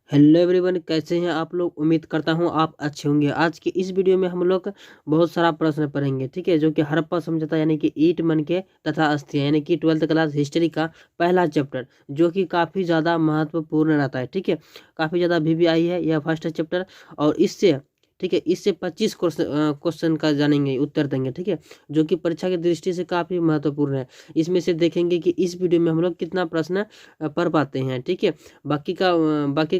Hello everyone, कैसे हैं आप लोग। उम्मीद करता हूं आप अच्छे होंगे। आज की इस वीडियो में हम लोग बहुत सारा प्रश्न पढ़ेंगे, ठीक है, जो कि हड़प्पा समझौता यानी कि ईंट मनके तथा अस्थियां यानी कि 12th क्लास हिस्ट्री का पहला चैप्टर, जो कि काफ़ी ज़्यादा महत्वपूर्ण रहता है, ठीक है। काफ़ी ज़्यादा VVI है यह फर्स्ट चैप्टर। और इससे ठीक है, इससे 25 क्वेश्चन का जानेंगे, उत्तर देंगे, ठीक है, जो कि परीक्षा की दृष्टि से काफ़ी महत्वपूर्ण है। इसमें से देखेंगे कि इस वीडियो में हम लोग कितना प्रश्न पढ़ पाते हैं, ठीक है। बाकी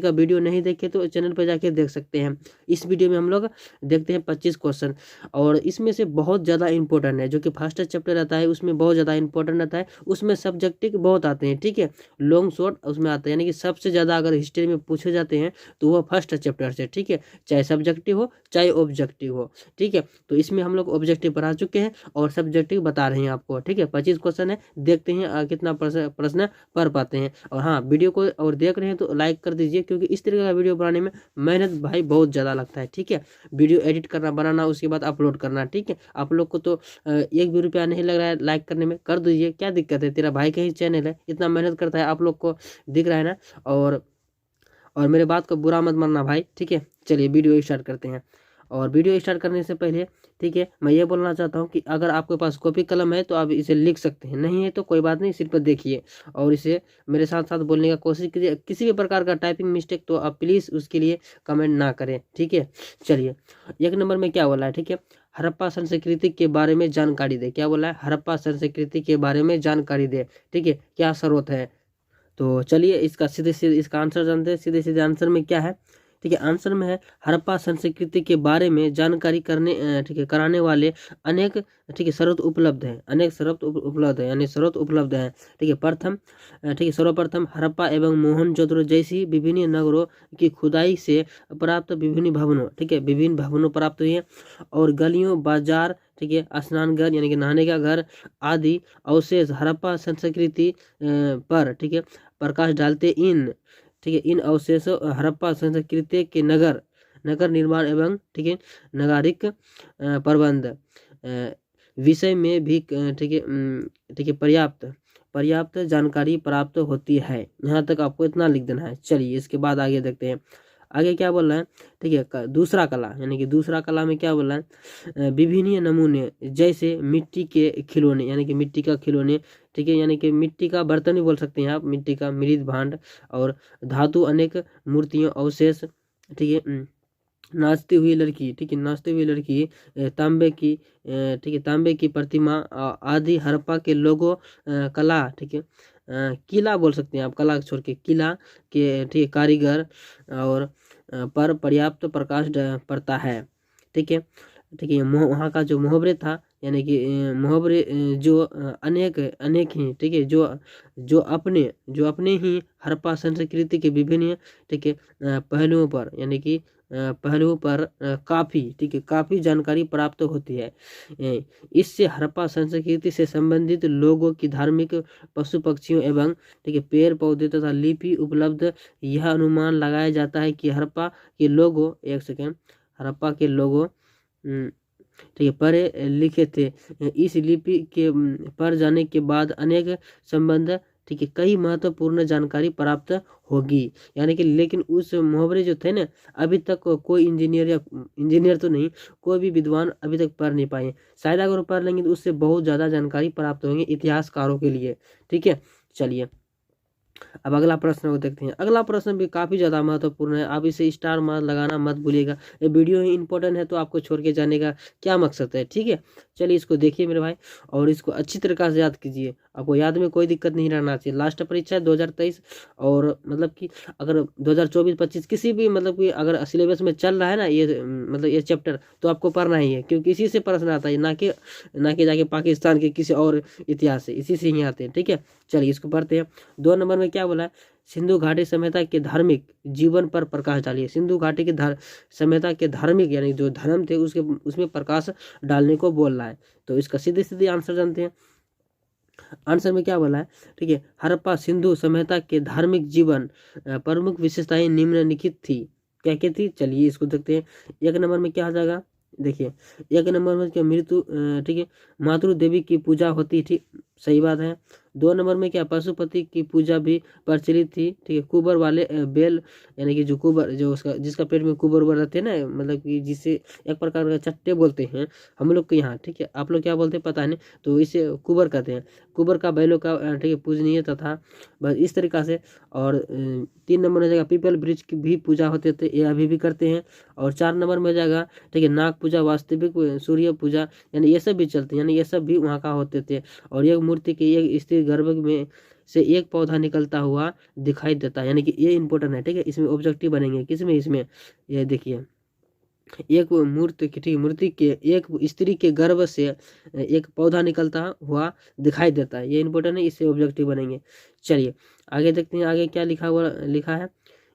का वीडियो नहीं देखे तो चैनल पर जाके देख सकते हैं। इस वीडियो में हम लोग देखते हैं 25 क्वेश्चन, और इसमें से बहुत ज़्यादा इंपॉर्टेंट है। जो कि फर्स्ट चैप्टर रहता है उसमें बहुत ज़्यादा इंपॉर्टेंट रहता है। उसमें सब्जेक्टिव बहुत आते हैं, ठीक है, लॉन्ग शॉर्ट उसमें आता है, यानी कि सबसे ज़्यादा अगर हिस्ट्री में पूछे जाते हैं तो वह फर्स्ट चैप्टर से, ठीक है, चाहे सब्जेक्टिव हो चाहे ऑब्जेक्टिव हो, ठीक है। तो इसमें हम लोग ऑब्जेक्टिव पढ़ा चुके हैं और सब्जेक्टिव बता रहे हैं आपको, ठीक है। 25 क्वेश्चन है, देखते हैं कितना प्रश्न पढ़ पाते हैं। और हाँ, वीडियो को और देख रहे हैं तो लाइक कर दीजिए, क्योंकि इस तरीके का वीडियो बनाने में मेहनत भाई बहुत ज़्यादा लगता है, ठीक है। वीडियो एडिट करना, बनाना, उसके बाद अपलोड करना, ठीक है। आप लोग को तो 1 भी रुपया नहीं लग रहा है लाइक करने में, कर दीजिए, क्या दिक्कत है। तेरा भाई का ही चैनल है, इतना मेहनत करता है, आप लोग को दिख रहा है ना। और मेरे बात को बुरा मत मानना भाई, ठीक है। चलिए वीडियो स्टार्ट करते हैं। और वीडियो स्टार्ट करने से पहले, ठीक है, मैं ये बोलना चाहता हूँ कि अगर आपके पास कॉपी कलम है तो आप इसे लिख सकते हैं, नहीं है तो कोई बात नहीं, सिर्फ देखिए और इसे मेरे साथ साथ बोलने का कोशिश कीजिए। किसी भी प्रकार का टाइपिंग मिस्टेक तो आप प्लीज़ उसके लिए कमेंट ना करें, ठीक है। चलिए, 1 नंबर में क्या बोला है, ठीक है, हड़प्पा संस्कृति के बारे में जानकारी दे। क्या बोला है, हड़प्पा संस्कृति के बारे में जानकारी दे, ठीक है, क्या स्रोत है। तो चलिए इसका सीधे सीधे इसका आंसर जानते हैं। सीधे सीधे आंसर में क्या है, ठीक है, आंसर में है हड़प्पा संस्कृति के बारे में जानकारी करने ठीक है कराने वाले अनेक, ठीक है, स्रोत उपलब्ध है। अनेक स्रोत उपलब्ध है, यानी स्रोत उपलब्ध है, ठीक है। प्रथम, ठीक है, सर्वप्रथम हड़प्पा एवं मोहनजोदड़ो जैसी विभिन्न नगरों की खुदाई से प्राप्त विभिन्न भवनों, ठीक है, विभिन्न भवनों प्राप्त हुए हैं। और गलियों, बाजार, ठीक है, स्नान घर यानी कि नहाने का घर आदि अवशेष हड़प्पा संस्कृति पर, ठीक है, प्रकाश डालते। ठीक है, इन अवशेषों हड़प्पा संस्कृति के नगर नगर निर्माण एवं, ठीक है, नागरिक प्रबंध विषय में भी, ठीक है, ठीक है, पर्याप्त पर्याप्त जानकारी प्राप्त होती है। यहाँ तक आपको इतना लिख देना है। चलिए इसके बाद आगे देखते हैं। आगे क्या बोल रहा है, ठीक है, दूसरा कला, यानी कि दूसरा कला में क्या बोल रहा है, विभिन्न नमूने जैसे मिट्टी के खिलौने, यानी कि मिट्टी का खिलौने, ठीक है, यानी कि मिट्टी का बर्तन भी बोल सकते हैं आप, मिट्टी का मृद भांड और धातु अनेक मूर्तियों अवशेष, ठीक है, नाचती हुई लड़की, ठीक है, नाचती हुई लड़की, तांबे की, ठीक है, तांबे की प्रतिमा आदि हड़प्पा के लोगों, कला, ठीक है, किला बोल सकते हैं आप, कला छोड़ के किला के, ठीक है, कारीगर और पर पर्याप्त प्रकाश पड़ता है, ठीक है। ठीक है, वहाँ का जो मुहावरे था, यानी कि मुहावरे जो अनेक अनेक ही, ठीक है, जो अपने ही हड़प्पा संस्कृति के विभिन्न, ठीक है, पहलुओं पर, यानी कि पहलुओं पर काफ़ी, ठीक है, काफ़ी जानकारी प्राप्त होती है। इससे हड़प्पा संस्कृति से संबंधित लोगों की धार्मिक, पशु पक्षियों एवं, ठीक है, पेड़ पौधे तथा लिपि उपलब्ध। यह अनुमान लगाया जाता है कि हड़प्पा के लोगों, एक सेकेंड, हड़प्पा के लोगों, ठीक है, पढ़े लिखे थे। इस लिपि के पढ़ जाने के बाद अनेक संबंध, ठीक है, कई महत्वपूर्ण जानकारी प्राप्त होगी। यानी कि लेकिन उस मुहावरे जो थे ना, अभी तक कोई इंजीनियर या इंजीनियर तो नहीं, कोई भी विद्वान अभी तक पढ़ नहीं पाए। शायद अगर वो पढ़ लेंगे तो उससे बहुत ज़्यादा जानकारी प्राप्त होंगे इतिहासकारों के लिए, ठीक है। चलिए अब अगला प्रश्न को देखते हैं। अगला प्रश्न भी काफ़ी ज़्यादा महत्वपूर्ण है, आप इसे स्टार मार्क लगाना मत भूलिएगा। ये वीडियो ही इंपॉर्टेंट है तो आपको छोड़ के जाने का क्या मकसद है, ठीक है। चलिए इसको देखिए मेरे भाई, और इसको अच्छी तरीके से याद कीजिए। आपको याद में कोई दिक्कत नहीं रहना चाहिए। लास्ट परीक्षा है 2023, और मतलब कि अगर 2024-25 किसी भी, मतलब कि अगर सिलेबस में चल रहा है ना ये, मतलब ये चैप्टर, तो आपको पढ़ना ही है, क्योंकि इसी से प्रश्न आता है, ना कि जाके पाकिस्तान के किसी और इतिहास से, इसी से ही आते हैं, ठीक है। चलिए इसको पढ़ते हैं। 2 नंबर में क्या बोला है, सिंधु घाटी सभ्यता के धार्मिक जीवन पर प्रकाश डालिए। सिंधु घाटी के सभ्यता के धार्मिक, यानी जो धर्म थे उसके, उसमें प्रकाश डालने को बोल रहा है। तो इसका सीधे सीधे आंसर जानते हैं। आंसर में क्या बोला है, ठीक है, हड़प्पा सिंधु सभ्यता के धार्मिक जीवन प्रमुख विशेषताएं निम्नलिखित थी। क्या क्या थी, चलिए इसको देखते हैं। 1 नंबर में क्या आ जाएगा, देखिए 1 नंबर में क्या, मृत्यु, ठीक है, मातृ देवी की पूजा होती थी, सही बात है। 2 नंबर में क्या पशुपति की पूजा भी प्रचलित थी, ठीक है। कुबर वाले बेल यानी कि जो कुबर जो उसका जिसका पेट में कुबर उबर रहते हैं ना, मतलब कि जिसे एक प्रकार का चट्टे बोलते हैं हम लोग के यहाँ, ठीक है। आप लोग क्या बोलते हैं पता नहीं, तो इसे कुबर कहते हैं। कुबर का बैलों का ठीक है पूजनीय तथा बस इस तरीका से। और 3 नंबर में जाएगा पीपल ब्रिज की भी पूजा होते थे, ये अभी भी करते हैं। और 4 नंबर में जाएगा ठीक है नाग पूजा, वास्तविक सूर्य पूजा, यानी ये सब भी चलते हैं, यानी ये सब भी वहाँ का होते थे। और एक मूर्ति के एक स्त्री गर्भ में से एक पौधा निकलता हुआ दिखाई देता है, यानी कि ये इंपॉर्टेंट है, ठीक है। इसमें ऑब्जेक्टिव बनेंगे किसमें, इसमें ये देखिए एक मूर्ति की ठीक मूर्ति के एक स्त्री के गर्भ से एक पौधा निकलता हुआ दिखाई देता है, ये इंपॉर्टेंट है, इससे ऑब्जेक्टिव बनेंगे। चलिए आगे देखते हैं, आगे क्या लिखा है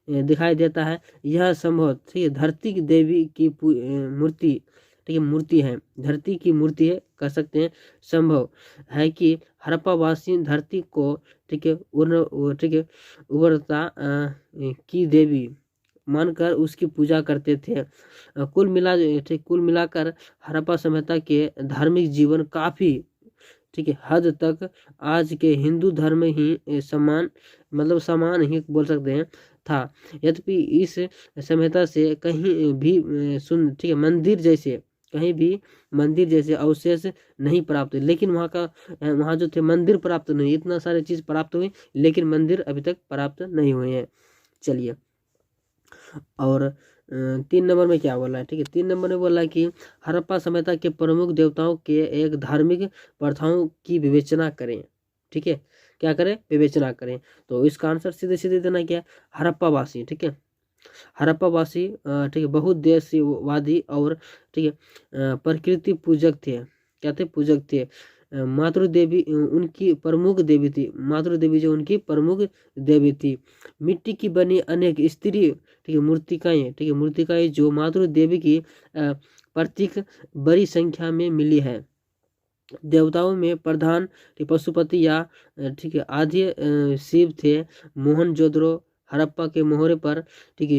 दिखाई देता है। यह संभव ठीक है धरती की देवी की मूर्ति, ठीक है मूर्ति है, धरती की मूर्ति है कह सकते हैं। संभव है कि हड़प्पावासी धरती को ठीक है ठीक है उर्वरता की देवी मानकर उसकी पूजा करते थे। कुल मिलाकर हड़प्पा सभ्यता के धार्मिक जीवन काफी ठीक है हद तक आज के हिंदू धर्म ही समान ही बोल सकते हैं था। यद्यपि इस सभ्यता से कहीं भी ठीक है कहीं भी मंदिर जैसे अवशेष नहीं प्राप्त हुए, लेकिन वहाँ जो थे मंदिर प्राप्त नहीं, इतना सारे चीज प्राप्त हुई लेकिन मंदिर अभी तक प्राप्त नहीं हुए हैं। चलिए और 3 नंबर में क्या बोला है, ठीक है 3 नंबर में बोला है कि हड़प्पा सभ्यता के प्रमुख देवताओं के एक धार्मिक प्रथाओं की विवेचना करें, ठीक है क्या करें, विवेचना करें। तो इसका आंसर सीधे सीधे देना क्या, हड़प्पावासी, ठीक है हड़प्पावासी ठीक है बहुउद्देश्यवादी और ठीक है प्रकृति पूजक थे, क्या थे, पूजक थे। मातृ देवी उनकी प्रमुख देवी थी, मातृ देवी जो उनकी प्रमुख देवी थी। मिट्टी की बनी अनेक स्त्री ठीक है मूर्तिकाएं जो मातृ देवी की प्रतीक बड़ी संख्या में मिली है। देवताओं में प्रधान पशुपति या ठीक है आद्य शिव थे। मोहनजोदड़ो हड़प्पा के मोहरे पर ठीक है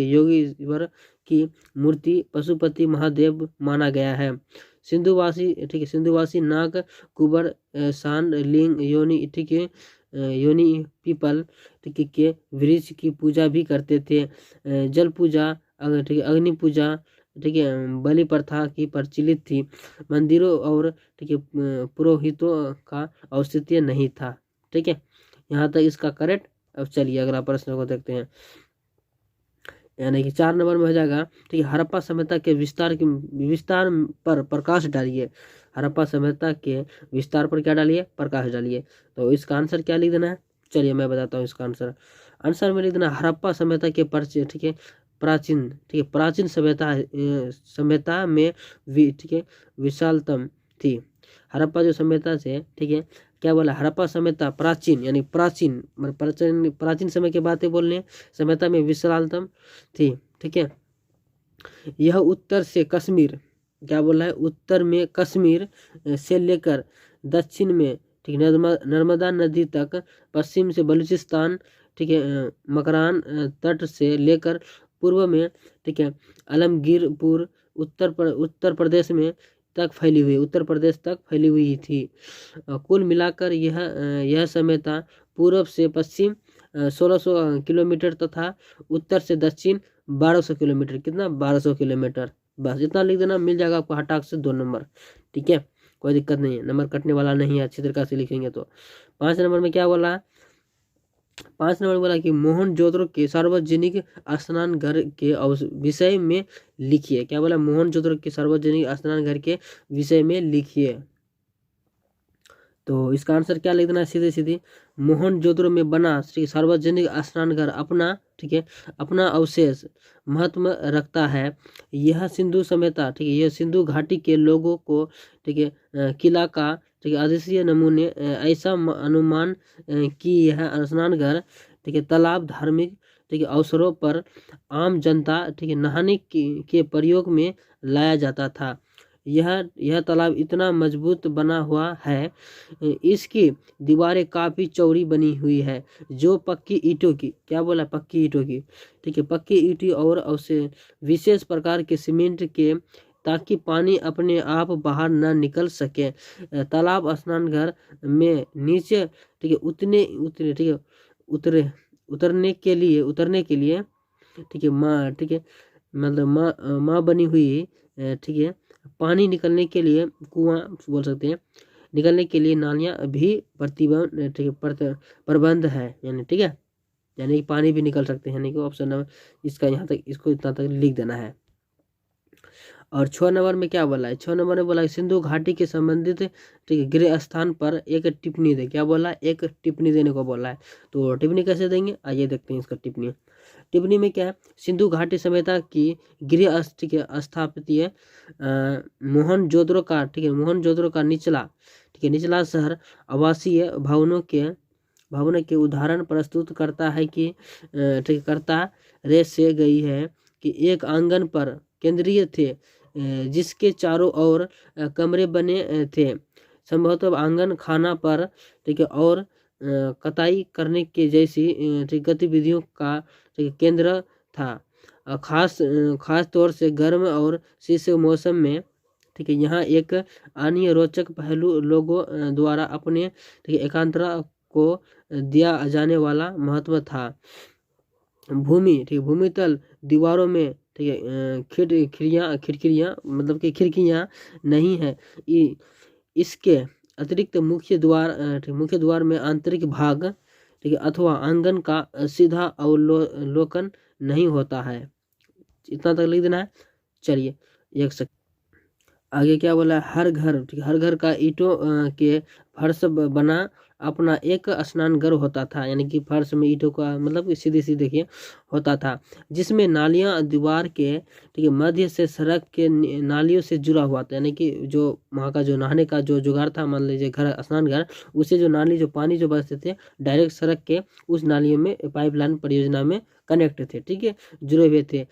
योगीश्वर की मूर्ति पशुपति महादेव माना गया है। सिंधुवासी नाग कुबर सांड लिंग योनि ठीक है योनि पीपल ठीक है के वृक्ष की पूजा भी करते थे। जल पूजा ठीक है अग्नि पूजा ठीक है बलि प्रथा की प्रचलित थी। मंदिरों और ठीक है पुरोहितों का औचित्य नहीं था, ठीक है यहाँ तक इसका करेक्ट। अब चलिए अगला प्रश्न को देखते हैं, यानी कि 4 नंबर में हो जाएगा ठीक है हड़प्पा सभ्यता के विस्तार पर प्रकाश डालिए। हड़प्पा सभ्यता के विस्तार पर क्या डालिए, प्रकाश डालिए। तो इसका आंसर क्या लिख देना है, चलिए मैं बताता हूँ इसका आंसर में लिख देना हड़प्पा सभ्यता के परिचय ठीक है प्राचीन सभ्यता में ठीक है विशालतम थी। हड़प्पा जो सभ्यता से ठीक है क्या बोला, हड़प्पा सभ्यता प्राचीन यानी प्राचीन समय की बातें बोलने, सभ्यता में विशालतम थी, ठीक है। यह उत्तर से कश्मीर क्या बोला है, उत्तर में कश्मीर से लेकर दक्षिण में ठीक नर्मदा नदी तक, पश्चिम से बलूचिस्तान ठीक है मकरान तट से लेकर पूर्व में ठीक है आलमगीरपुर उत्तर प्रदेश में उत्तर प्रदेश तक फैली हुई थी। कुल मिलाकर यह सभ्यता पूर्व से पश्चिम 1600 किलोमीटर तथा उत्तर से दक्षिण 1200 किलोमीटर, कितना 1200 किलोमीटर, बस इतना लिख देना, मिल जाएगा आपको हटाक से 2 नंबर, ठीक है कोई दिक्कत नहीं है, नंबर कटने वाला नहीं है, अच्छी तरीके से लिखेंगे तो। 5 नंबर में क्या बोला, 5 नंबर बोला कि मोहनजोदड़ो के सार्वजनिक स्नान घर के विषय में लिखिए। क्या बोला, मोहनजोदड़ो के सार्वजनिक स्नान घर के विषय में लिखिए। तो इसका आंसर क्या लिख देना है, सीधे सीधे मोहनजोदड़ो में बना सार्वजनिक स्नान घर अपना ठीक है अपना अवशेष महत्व रखता है। यह सिंधु सभ्यता ठीक है यह सिंधु घाटी के लोगों को ठीक है किला का ठीक है अदृश्य नमूने ऐसा अनुमान कि यह स्नान घर ठीक है तालाब धार्मिक ठीक है अवसरों पर आम जनता ठीक है नहाने के प्रयोग में लाया जाता था। यह तालाब इतना मजबूत बना हुआ है, इसकी दीवारें काफी चौड़ी बनी हुई है, जो पक्की ईंटों की, क्या बोला, पक्की ईंटों की ठीक है पक्की ईंटी और विशेष प्रकार के सीमेंट के ताकि पानी अपने आप बाहर न निकल सके। तालाब स्नान घर में नीचे ठीक है उतने उतरे ठीक है उतरे उतरने के लिए ठीक है माँ ठीक है मतलब माँ बनी हुई ठीक है पानी निकलने के लिए कुआं बोल सकते हैं, निकलने के लिए नालियाँ भी प्रतिबंध ठीक है प्रबंध है यानी ठीक है, यानी कि पानी भी निकल सकते हैं, यानी कि ऑप्शन नंबर इसका यहाँ तक इसको इतना तक लिख देना है। और 6 नंबर में क्या बोला है, 6 नंबर में बोला है सिंधु घाटी के संबंधित ठीक है गृह स्थान पर एक टिप्पणी दे। क्या बोला है, एक टिप्पणी देने को बोला है। तो टिप्पणी कैसे देंगे, आइए देखते हैं इसका टिप्पणी। टिप्पणी में क्या है, सिंधु घाटी सभ्यता की गृह ठीक है स्थापत्य मोहनजोदड़ो का ठीक है मोहनजोदड़ो का निचला ठीक है निचला शहर आवासीय भवनों के उदाहरण प्रस्तुत करता है कि ठीक करता रे से गई है कि एक आंगन पर केंद्रीय थे जिसके चारों ओर कमरे बने थे, संभवतः आंगन खाना पर ठीक है और कताई करने के जैसी ठीक गतिविधियों का ठीक केंद्र था। खास तौर से गर्म और शीत मौसम में ठीक है यहाँ एक अन्य रोचक पहलू लोगों द्वारा अपने ठीक एकांतरा को दिया जाने वाला महत्व था। भूमि तल दीवारों में ठीक है खिड़कियाँ मतलब कि खिड़कियाँ नहीं है। इसके अतिरिक्त मुख्य द्वार में आंतरिक भाग ठीक है अथवा आंगन का सीधा अवलोकन नहीं होता है। इतना तक लिख देना है। चलिए एक सेकंड आगे क्या बोला है, हर घर ठीक हर घर का ईंटों के फर्श बना अपना एक स्नान घर होता था, यानी कि फर्श में ईंटों का मतलब सीधे सीधे देखिए होता था, जिसमें नालियां दीवार के ठीक है मध्य से सड़क के नालियों से जुड़ा हुआ था, यानी कि जो वहाँ का जो नहाने का जो जुगाड़ था, मान लीजिए घर स्नान घर, उससे जो नाली जो पानी जो बहते थे डायरेक्ट सड़क के उस नालियों में पाइपलाइन परियोजना में कनेक्ट थे, ठीक है जुड़े हुए थे।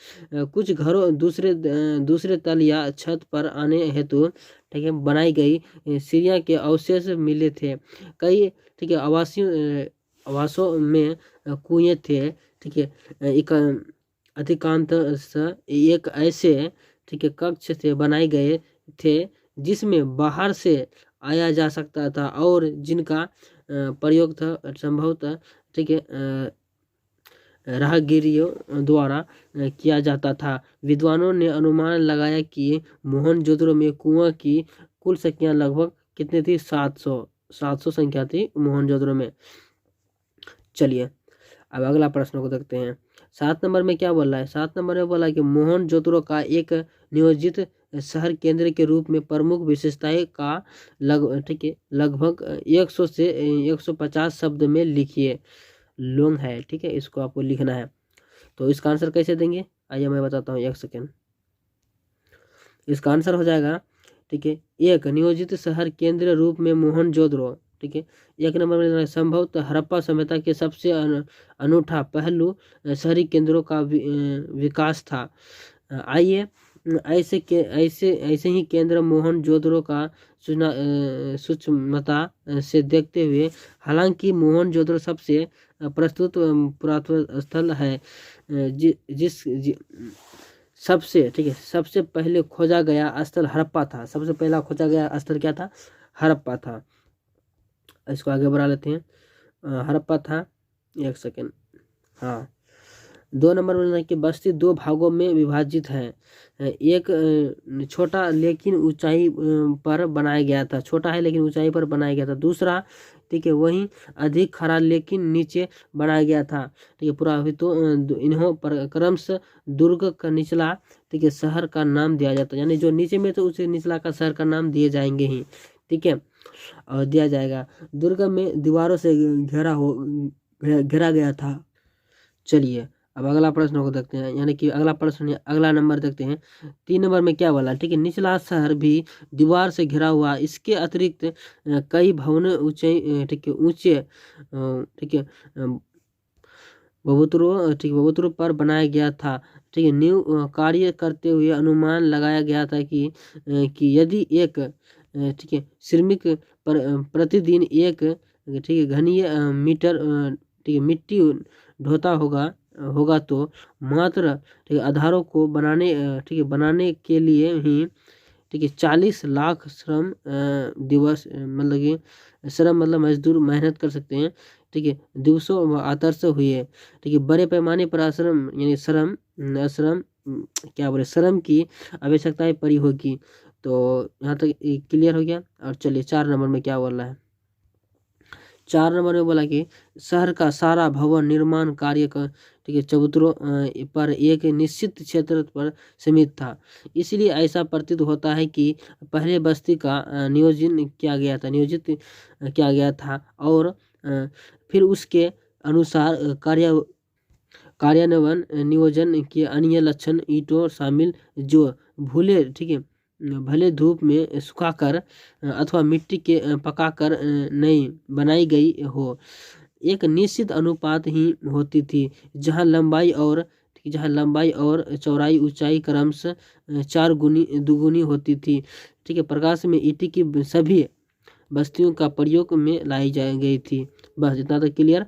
कुछ घरों दूसरे तल या छत पर आने हेतु ठीक है बनाई गई सीढ़ियाँ के अवशेष मिले थे। कई ठीक है आवासों में कुएं थे ठीक है, एक अधिकांश एक ऐसे ठीक है कक्ष से बनाए गए थे जिसमें बाहर से आया जा सकता था और जिनका प्रयोग था संभवतः ठीक है राहगीरियों द्वारा किया जाता था। विद्वानों ने अनुमान लगाया कि मोहनजोदड़ो में कुआं की कुल संख्या लगभग कितनी थी, 700 संख्या थी मोहनजोदड़ो में। चलिए अब अगला प्रश्न को देखते हैं। 7 नंबर में क्या बोला है, 7 नंबर में बोला कि मोहनजोदड़ो का एक नियोजित शहर केंद्र के रूप में प्रमुख विशेषताएं का ठीक है लगभग 100 से 150 शब्द में लिखिए। लॉन्ग है ठीक है, इसको आपको लिखना है। तो इसका आंसर कैसे देंगे, आइए मैं बताता हूँ, एक सेकेंड। इसका आंसर हो जाएगा ठीक है एक नियोजित शहर केंद्र रूप में मोहनजोदड़ो ठीक है। एक नंबर में संभवतः हड़प्पा सभ्यता के सबसे अनूठा पहलू शहरी केंद्रों का विकास था। आइए ऐसे ही केंद्र मोहनजोदड़ो का सूक्ष्मता से देखते हुए, हालांकि मोहनजोदड़ो सबसे प्रस्तुत पुरातत्व स्थल है सबसे ठीक है सबसे पहले खोजा गया स्थल हड़प्पा था। सबसे पहला खोजा गया स्थल क्या था, हड़प्पा था। इसको आगे बढ़ा लेते हैं, हड़प्पा था। एक सेकेंड, हाँ 2 नंबर में कि बस्ती 2 भागों में विभाजित है। एक छोटा लेकिन ऊंचाई पर बनाया गया था, छोटा है लेकिन ऊंचाई पर बनाया गया था। दूसरा ठीक है वहीं अधिक खड़ा लेकिन नीचे बनाया गया था ठीक है पुराहितो इन्हों पर क्रमशः दुर्ग का निचला ठीक है शहर का नाम दिया जाता है, यानी जो नीचे में तो उसे निचला का शहर का नाम दिए जाएंगे ही ठीक है और दिया जाएगा। दुर्ग में दीवारों से घेरा गया था। चलिए अब अगला प्रश्न को देखते हैं, यानी कि अगला नंबर देखते हैं। 3 नंबर में क्या बोला, ठीक है निचला शहर भी दीवार से घिरा हुआ, इसके अतिरिक्त कई भवन ऊंचे ठीक है बबूतरों पर बनाया गया था ठीक है। न्यू कार्य करते हुए अनुमान लगाया गया था कि यदि एक ठीक है श्रमिक प्रतिदिन एक ठीक है घनीय मीटर ठीक है मिट्टी ढोता होगा होगा तो मात्र ठीक है आधारों को बनाने ठीक है बनाने के लिए ही ठीक है 40 लाख श्रम दिवस मतलब कि श्रम मतलब मजदूर मेहनत कर सकते हैं। ठीक है दिवसों आदर्श हुए। ठीक है बड़े पैमाने पर आश्रम यानी श्रम श्रम क्या बोले श्रम की आवश्यकताएं पड़ी होगी। तो यहाँ तक क्लियर हो गया। और चलिए 4 नंबर में क्या बोल रहा है। 4 नंबर में बोला कि शहर का सारा भवन निर्माण कार्य का ठीक है चबूतरों पर एक निश्चित क्षेत्र पर सीमित था। इसलिए ऐसा प्रतीत होता है कि पहले बस्ती का नियोजित किया गया था और फिर उसके अनुसार कार्यान्वयन नियोजन के अन्य लक्षण ईंटों शामिल जो भूले ठीक है भले धूप में सुखाकर अथवा मिट्टी के पकाकर नहीं बनाई गई हो। एक निश्चित अनुपात ही होती थी जहाँ लंबाई और चौड़ाई ऊंचाई क्रमशः 4 गुनी दुगुनी होती थी। ठीक है प्रकाश में ईंट की सभी बस्तियों का प्रयोग में लाई गई थी। बस इतना तक क्लियर।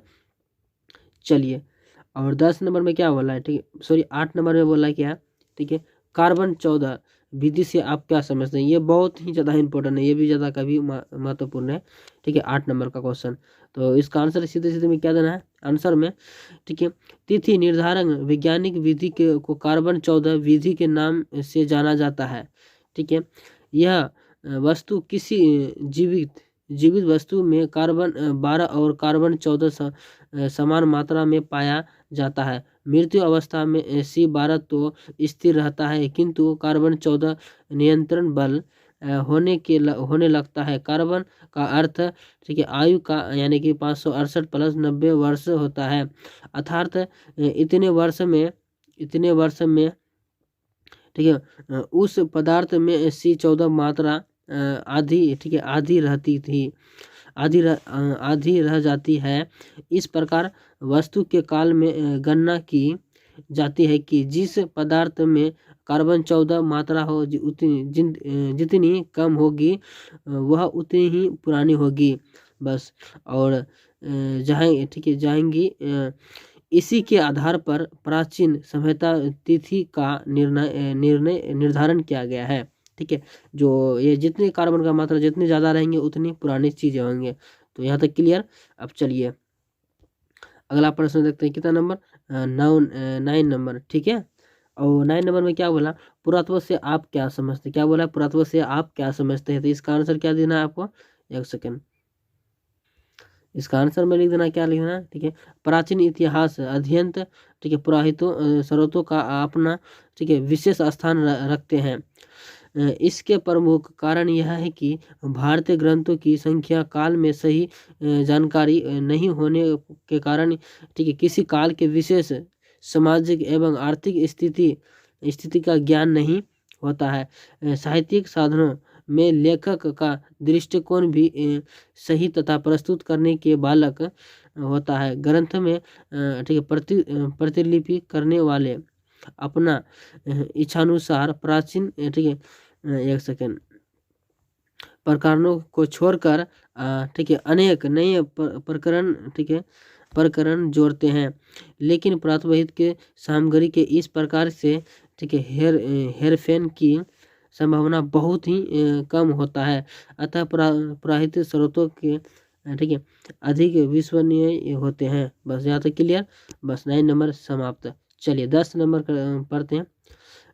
चलिए और 10 नंबर में क्या बोला है। ठीक है सॉरी 8 नंबर में बोला है क्या। ठीक है कार्बन 14 विधि से आप क्या समझते हैं। ये बहुत ही ज़्यादा इंपॉर्टेंट है, ये भी ज़्यादा कभी महत्वपूर्ण है। ठीक है 8 नंबर का क्वेश्चन। तो इसका आंसर सीधे सीधे में क्या देना है आंसर में। ठीक है तिथि निर्धारण वैज्ञानिक विधि के को कार्बन 14 विधि के नाम से जाना जाता है। ठीक है यह वस्तु किसी जीवित वस्तु में कार्बन 12 और कार्बन 14 समान मात्रा में पाया जाता है। मृत्यु अवस्था में C12 तो स्थिर रहता है किंतु कार्बन 14 नियंत्रण बल होने लगता है। कार्बन का अर्थ ठीक है आयु का यानी कि 568 प्लस 90 वर्ष होता है। अर्थात इतने वर्ष में ठीक है उस पदार्थ में C14 मात्रा आधी ठीक है आधी रहती थी आधी रह जाती है। इस प्रकार वस्तु के काल में गणना की जाती है कि जिस पदार्थ में कार्बन 14 मात्रा हो जितनी कम होगी वह उतनी ही पुरानी होगी। बस और जाएंगी इसी के आधार पर प्राचीन सभ्यता तिथि का निर्धारण किया गया है। ठीक है जो ये जितने कार्बन का मात्रा जितनी ज़्यादा रहेंगे उतनी पुरानी चीज़ें होंगे। तो यहाँ तक क्लियर। अब चलिए अगला प्रश्न देखते हैं कितना नंबर 9 नंबर। ठीक है और 9 नंबर में क्या बोला पुरातत्व से आप क्या समझते हैं। क्या बोला पुरातत्व से आप क्या समझते हैं। तो इसका आंसर क्या देना है आपको। एक सेकेंड इसका आंसर में लिख देना क्या लिखना है। ठीक है प्राचीन इतिहास अध्ययन ठीक है पुरातत्व स्रोतों का अपना ठीक है विशेष स्थान रखते हैं। इसके प्रमुख कारण यह है कि भारतीय ग्रंथों की संख्या काल में सही जानकारी नहीं होने के कारण ठीक है किसी काल के विशेष सामाजिक एवं आर्थिक स्थिति का ज्ञान नहीं होता है। साहित्यिक साधनों में लेखक का दृष्टिकोण भी सही तथा प्रस्तुत करने के बालक होता है। ग्रंथ में ठीक है प्रतिलिपि करने वाले अपना इच्छानुसार प्राचीन ठीक है एक सेकेंड प्रकरणों को छोड़कर ठीक है अनेक नए प्रकरण जोड़ते हैं। लेकिन पुरातत्व के सामग्री के इस प्रकार से ठीक है हेरफेर की संभावना बहुत ही कम होता है। अतः पुरातत्व स्रोतों के ठीक है अधिक विश्वसनीय होते हैं। बस यहाँ तक क्लियर। बस 9 नंबर समाप्त। चलिए 10 नंबर पढ़ते हैं।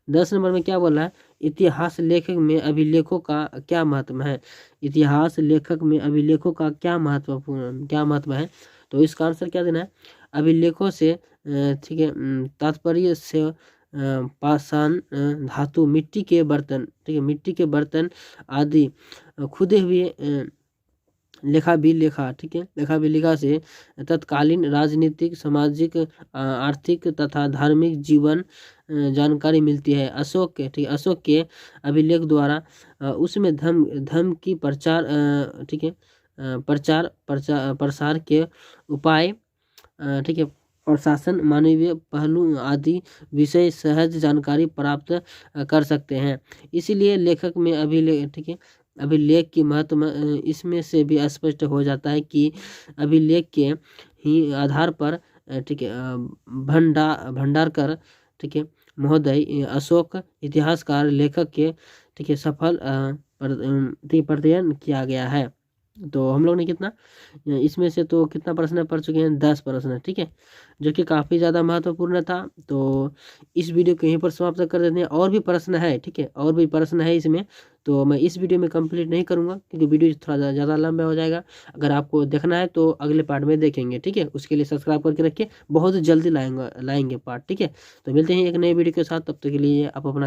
10 नंबर में क्या बोला है इतिहास लेखक में अभिलेखों का क्या महत्व है। इतिहास लेखक में अभिलेखों का क्या महत्व है। तो इसका आंसर क्या देना है अभिलेखों से ठीक है तात्पर्य से पाषाण धातु मिट्टी के बर्तन ठीक है मिट्टी के बर्तन आदि खुदे हुए लेखा से तत्कालीन राजनीतिक सामाजिक आर्थिक तथा धार्मिक जीवन जानकारी मिलती है। अशोक के अभिलेख द्वारा उसमें धर्म की प्रसार के उपाय ठीक है प्रशासन मानवीय पहलू आदि विषय सहज जानकारी प्राप्त कर सकते हैं। इसीलिए लेखक में अभिलेख की महत्व इसमें से भी स्पष्ट हो जाता है कि अभिलेख के ही आधार पर ठीक है, भंडारकर, ठीक है, महोदय, अशोक इतिहासकार लेखक के, ठीक है, सफल प्रतिपादन किया गया है। तो हम लोग ने कितना, इसमें से तो कितना प्रश्न पढ़ चुके हैं, 10 प्रश्न, ठीक है, जो कि काफ़ी ज़्यादा महत्वपूर्ण था। तो इस वीडियो को यहीं पर समाप्त कर देते हैं। और भी प्रश्न है, ठीक है, और भी प्रश्न है इसमें, तो मैं इस वीडियो में कंप्लीट नहीं करूँगा क्योंकि वीडियो थोड़ा ज़्यादा लंबा हो जाएगा। अगर आपको देखना है तो अगले पार्ट में देखेंगे, ठीक है। उसके लिए सब्सक्राइब करके रखिए, बहुत जल्दी लाएंगे पार्ट, ठीक है। तो मिलते हैं एक नए वीडियो के साथ, तब तक के लिए आप अपना